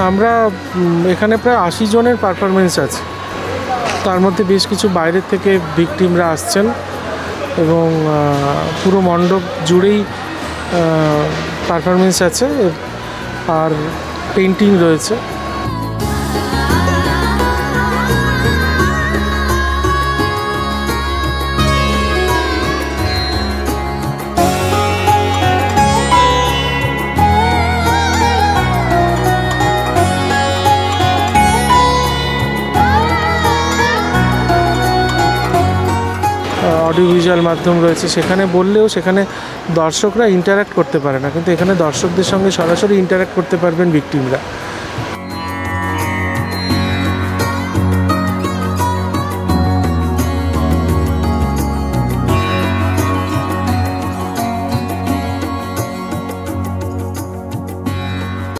আমরা এখানে প্রায় 80 জনের পারফরমেন্স আছে, তার মধ্যে বেশ কিছু বাইরের থেকে ভিকটিমরা আসছেন এবং পুরো মণ্ডপ জুড়েই পারফরমেন্স আছে আর পেন্টিং রয়েছে। অডিও ভিজুয়াল মাধ্যম রয়েছে, সেখানে বললেও সেখানে দর্শকরা ইন্টারাক্ট করতে পারে না, কিন্তু এখানে দর্শকদের সঙ্গে সরাসরি ইন্টারাক্ট করতে পারবেন ভিকটিমরা।